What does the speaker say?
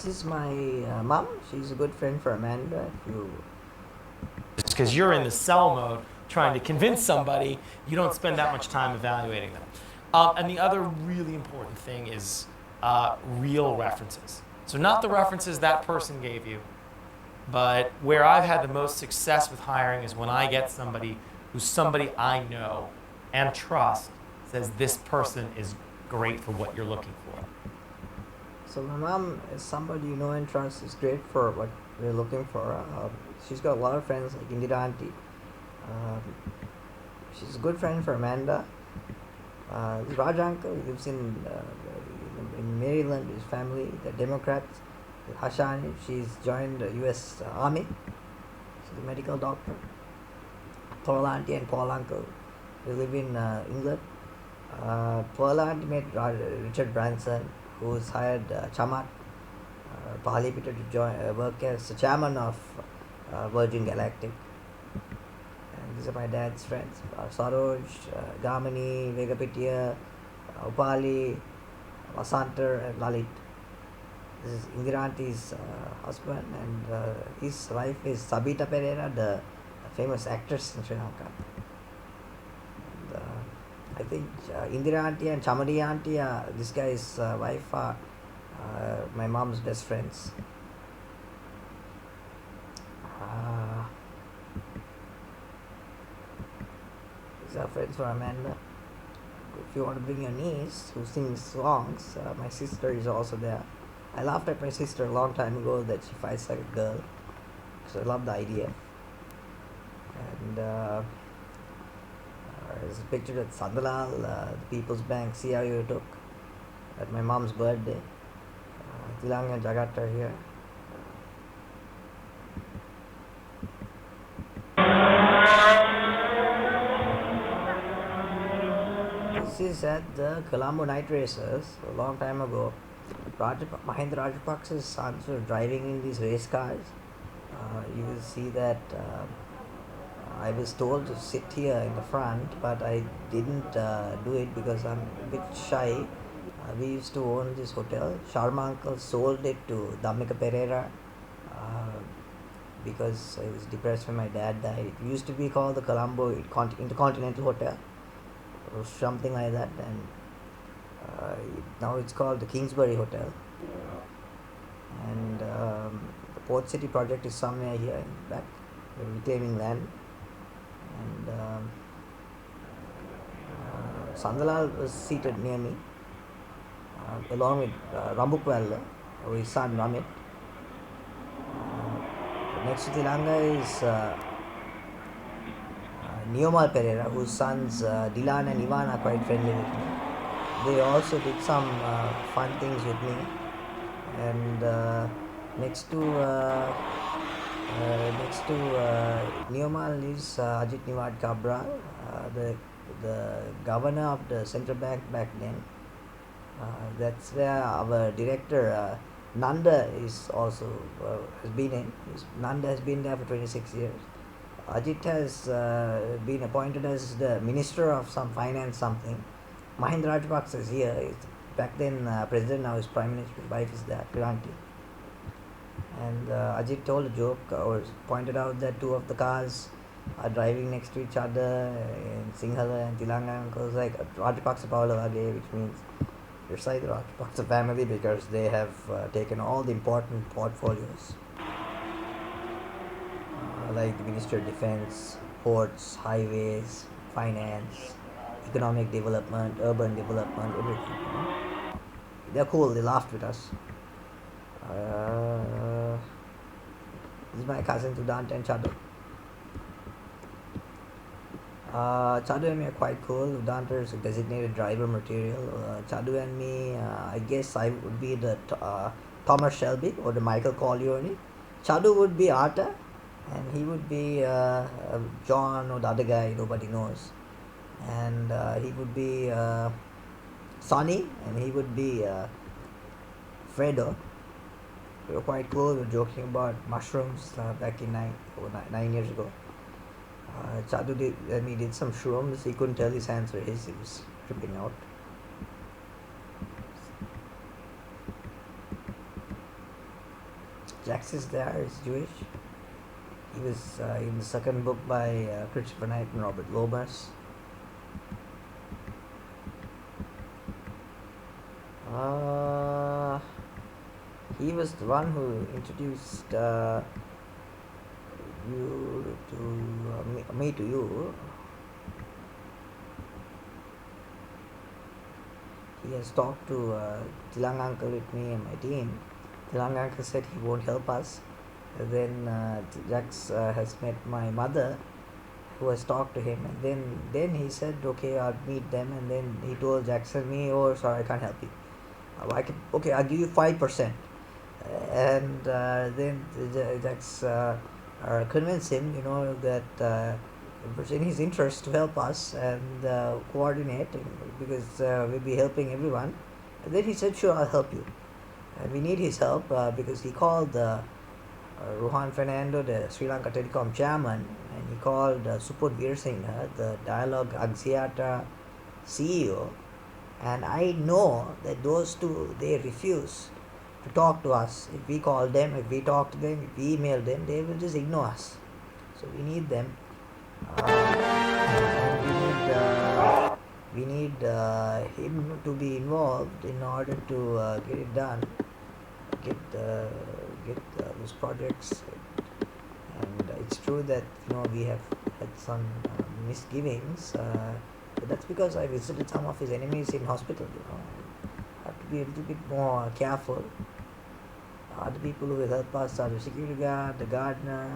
is my mom. She's a good friend for Amanda. If you Because you're in the sell mode trying to convince somebody, you don't spend that much time evaluating them. And the other really important thing is real references. So not the references that person gave you, but where I've had the most success with hiring is when I get somebody who's somebody I know and trust says this person is great for what you're looking for. So my mom is somebody you know and trust. Is great for what we're looking for. She's got a lot of friends like Indira Auntie. She's a good friend for Amanda. Raj uncle lives in Maryland with his family. They're Democrats. Hashani, she's joined the U.S. Army. She's a medical doctor. Pearl auntie and Paul uncle, they live in England. Pearl auntie met Richard Branson, who's hired Chamat Palipita to work as the chairman of Virgin Galactic. And these are my dad's friends: Saroj, Gamini, Vegapitiya, Upali, Vasantar, and Lalit. This is Indira Auntie's husband, and his wife is Sabita Pereira, the famous actress in Sri Lanka. And, I think Indira Auntie and Chamari Auntie, this guy's wife, are my mom's best friends. These are friends for Amanda. If you want to bring your niece who sings songs, my sister is also there. I laughed at my sister a long time ago that she fights like a girl, because I love the idea. And there's a picture at Sandalal, the People's Bank CIO took at my mom's birthday. Tilang and Jagat are here. This is at the Colombo Night Races a long time ago. Mahendra Rajapaksa's sons were driving in these race cars. You will see that I was told to sit here in the front, but I didn't do it because I'm a bit shy. We used to own this hotel. Sharma uncle sold it to Dhammika Pereira because I was depressed when my dad died. It used to be called the Colombo Intercontinental Hotel or something like that, and now it's called the Kingsbury Hotel. And the Port City project is somewhere here in back. We're reclaiming land. And Sandalal was seated near me, along with Rambukwalla, or his son Ramit. Next to Tilanga is Neomal Pereira, whose sons Dilan and Ivan are quite friendly with me. They also did some fun things with me. And next to Neomal is Ajit Niwad Cabral, the governor of the central bank back then. That's where our director Nanda is also has been in. Nanda has been there for 26 years. Ajit has been appointed as the minister of some finance something. Mahendra Rajapaksa is here. Back then president, now is prime minister. His wife is there, Kiranti. And Ajit told a joke or pointed out that two of the cars are driving next to each other in Sinhala and Tilanga. Because like Rajapaksa Paulawage, which means you're side the Rajapaksa family because they have taken all the important portfolios. Like the Ministry of Defense, ports, highways, finance, economic development, urban development, everything. They're cool, they laughed with us. This is my cousin Udanta and Chadu. Chadu and me are quite cool. Udanta is a designated driver material. Chadu and me, I guess I would be the Thomas Shelby or the Michael Corleone. Chadu would be Arta, and he would be John or the other guy nobody knows. And he would be Sonny, and he would be Fredo. We were quite cool. We were joking about mushrooms back in 9 years ago. Chadu did some shrooms. He couldn't tell his hands were his. He was tripping out. Jax is there, is Jewish. He was in the second book by Christopher Knight and Robert Lomas. He was the one who introduced you to me to you. He has talked to Tilang uncle with me and my team. Tilang uncle said he won't help us. And then Jax has met my mother, who has talked to him, and then he said, okay, I'll meet them. And then he told Jackson me, oh, sorry, I can't help you. Okay, I'll give you 5%. And then Jax convinced him, that it was in his interest to help us and coordinate, because we'll be helping everyone. And then he said, sure, I'll help you. And we need his help because he called Rohan Fernando, the Sri Lanka Telecom chairman, and he called Suput Veerasinghe, the Dialogue Axiata CEO. And I know that those two, they refuse to talk to us. If we call them, if we talk to them, if we email them, they will just ignore us. So we need them. And we need him to be involved in order to get it done, get those projects. And it's true that we have had some misgivings, but that's because I visited some of his enemies in hospital. Have to be a little bit more careful. Other people who will help us are the security guard, the gardener,